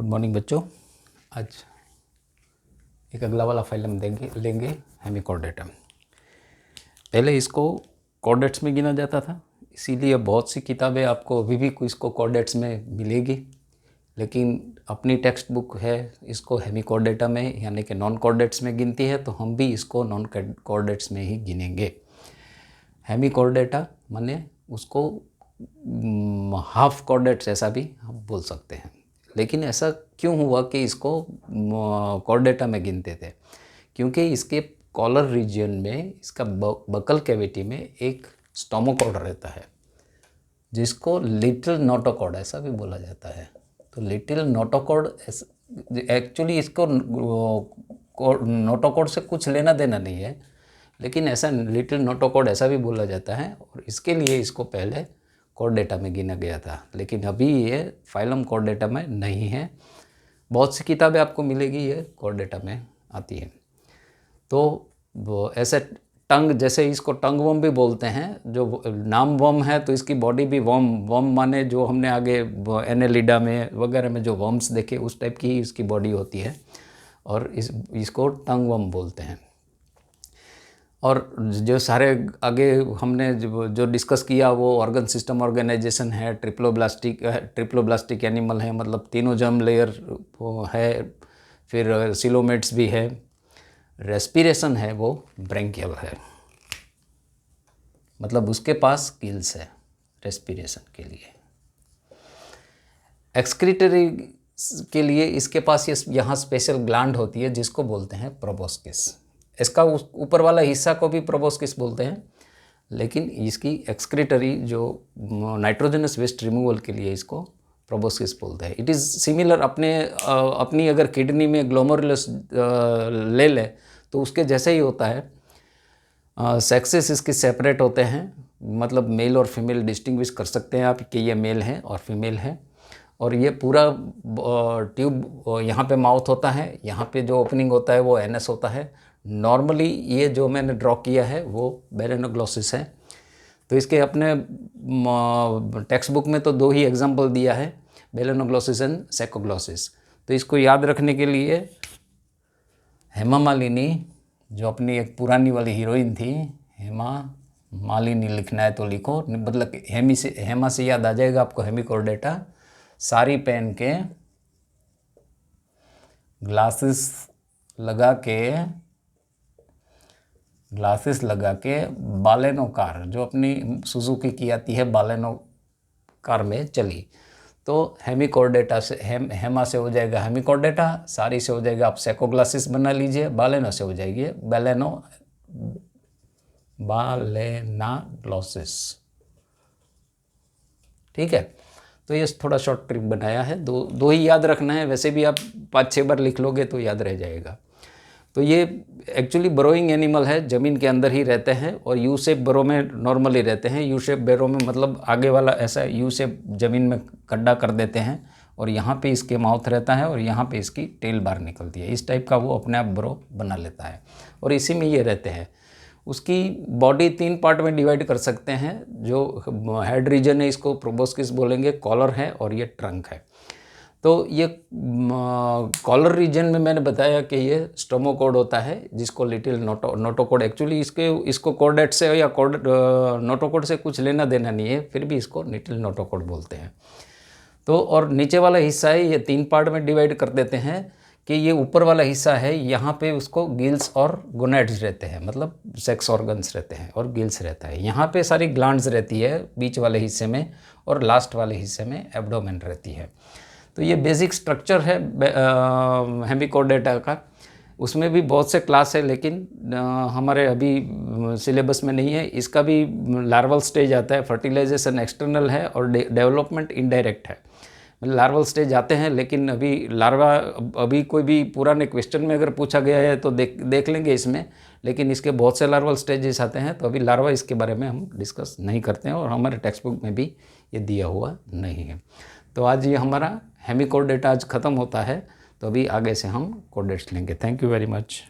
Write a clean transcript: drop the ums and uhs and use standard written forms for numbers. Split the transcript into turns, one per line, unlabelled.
Good morning बच्चों। आज एक अगला वाला फाइल हम लेंगे हेमिकॉर्डेटा। पहले इसको कॉर्डेट्स में गिना जाता था, इसीलिए बहुत सी किताबें आपको अभी भी इसको कॉर्डेट्स में मिलेगी, लेकिन अपनी टेक्स्ट बुक है इसको हेमिकॉर्डेटा में यानी कि नॉन कॉर्डेट्स में गिनती है, तो हम भी इसको नॉन कॉर्डेट्स में ही गिनेंगे। हेमिकॉर्डेटा माने उसको हाफ कॉर्डेट्स ऐसा भी हम बोल सकते हैं। लेकिन ऐसा क्यों हुआ कि इसको कॉर्डेटा में गिनते थे? क्योंकि इसके कॉलर रीजन में, इसका बकल कैविटी में एक स्टोमोकॉर्ड रहता है जिसको लिटिल नोटोकॉर्ड ऐसा भी बोला जाता है। तो लिटिल नोटोकॉर्ड एक्चुअली इसको नोटोकॉर्ड से कुछ लेना देना नहीं है, लेकिन ऐसा लिटिल नोटोकॉर्ड ऐसा भी बोला जाता है और इसके लिए इसको पहले कॉर्डेटा में गिना गया था, लेकिन अभी ये फाइलम कॉर्डेटा में नहीं है। बहुत सी किताबें आपको मिलेगी ये कॉर्डेटा में आती है। तो ऐसे टंग, जैसे इसको टंग वर्म भी बोलते हैं, जो नाम वर्म है तो इसकी बॉडी भी वर्म माने जो हमने आगे एनेलिडा में वगैरह में जो वर्म्स देखे उस टाइप की ही इसकी बॉडी होती है और इसको टंग वर्म बोलते हैं। और जो सारे आगे हमने जो डिस्कस किया वो ऑर्गन सिस्टम ऑर्गेनाइजेशन है, ट्रिप्लोब्लास्टिक एनिमल है, मतलब तीनों जर्म लेयर है, फिर सिलोमेट्स भी है, रेस्पिरेशन है वो ब्रैंकियल है, मतलब उसके पास गिल्स है रेस्पिरेशन के लिए। एक्सक्रीटरी के लिए इसके पास ये यहाँ स्पेशल ग्लैंड होती है जिसको बोलते हैं प्रोबोस्किस। इसका ऊपर वाला हिस्सा को भी प्रोबोस्किस बोलते हैं, लेकिन इसकी एक्सक्रीटरी जो नाइट्रोजनस वेस्ट रिमूवल के लिए इसको प्रोबोस्किस बोलते हैं। इट इज़ सिमिलर, अपनी अगर किडनी में ग्लोमेरुलस ले ले तो उसके जैसे ही होता है। सेक्सेस इसके सेपरेट होते हैं, मतलब मेल और फीमेल डिस्टिंग्विश कर सकते हैं आप कि ये मेल है और फीमेल है। और ये पूरा ट्यूब, यहाँ पे माउथ होता है, यहाँ पे जो ओपनिंग होता है वो एनएस होता है। नॉर्मली ये जो मैंने ड्रॉ किया है वो बेलेनोग्लोसिस है। तो इसके अपने टेक्स्ट बुक में तो दो ही एग्जांपल दिया है, बेलेनोग्लोसिस एंड सेकोग्लोसिस। तो इसको याद रखने के लिए हेमा मालिनी, जो अपनी एक पुरानी वाली हीरोइन थी, हेमा मालिनी लिखना है तो लिखो, मतलब हेमा से याद आ जाएगा आपको हेमिकॉर्डेटा। साड़ी पहन के, ग्लासेस लगा के बालेनो कार, जो अपनी सुजुकी की आती है, बालेनो कार में चली। तो हेमिकॉर्डेटा से हेमा से हो जाएगा हेमिकॉर्डेटा, सारी से हो जाएगा, आप सेकोग्लासिस बना लीजिए, बालेनो से हो जाएगी बालेनाग्लोसिस। ठीक है, तो ये थोड़ा शॉर्ट ट्रिक बनाया है, दो ही याद रखना है, वैसे भी आप 5-6 बार लिख लोगे तो याद रह जाएगा। तो ये एक्चुअली बरोइंग एनिमल है, ज़मीन के अंदर ही रहते हैं और यू शेप बरो में नॉर्मली रहते हैं। यू शेप बरो में मतलब आगे वाला ऐसा यू शेप ज़मीन में गड्ढा कर देते हैं और यहाँ पे इसके माउथ रहता है और यहाँ पे इसकी टेल बाहर निकलती है। इस टाइप का वो अपने आप बरो बना लेता है और इसी में ये रहते हैं। उसकी बॉडी 3 पार्ट में डिवाइड कर सकते हैं। जो हेड रीजन है इसको प्रोबोस्किस बोलेंगे, कॉलर है और ये ट्रंक है। तो ये कॉलर रीजन में मैंने बताया कि ये स्टोमोकॉर्ड होता है जिसको लिटिल नोटोकॉर्ड, एक्चुअली इसको कॉर्डेट से या नोटोकॉर्ड से कुछ लेना देना नहीं है, फिर भी इसको लिटिल नोटोकॉर्ड बोलते हैं। तो और नीचे वाला हिस्सा है ये 3 पार्ट में डिवाइड कर देते हैं कि ये ऊपर वाला हिस्सा है, यहाँ पे उसको गिल्स और गोनेड्स रहते हैं, मतलब सेक्स ऑर्गन्स रहते हैं और गिल्स रहता है। यहाँ पे सारी ग्लैंड्स रहती है बीच वाले हिस्से में और लास्ट वाले हिस्से में एब्डोमेन रहती है। तो ये बेसिक स्ट्रक्चर है हेमिकॉर्डेटा का। उसमें भी बहुत से क्लास है, लेकिन हमारे अभी सिलेबस में नहीं है। इसका भी लार्वल स्टेज आता है, फर्टिलाइजेशन एक्सटर्नल है और डेवलपमेंट इनडायरेक्ट है। लार्वल स्टेज आते हैं, लेकिन अभी कोई भी पुराने क्वेश्चन में अगर पूछा गया है तो देख लेंगे इसमें, लेकिन इसके बहुत से लार्वल स्टेजेस आते हैं। तो अभी लार्वा इसके बारे में हम डिस्कस नहीं करते हैं और हमारे टेक्स्ट बुक में भी ये दिया हुआ नहीं है। तो आज ये हमारा हेमिकॉर्डेटा आज ख़त्म होता है, तो अभी आगे से हम कॉर्डेट्स लेंगे। Thank you very much.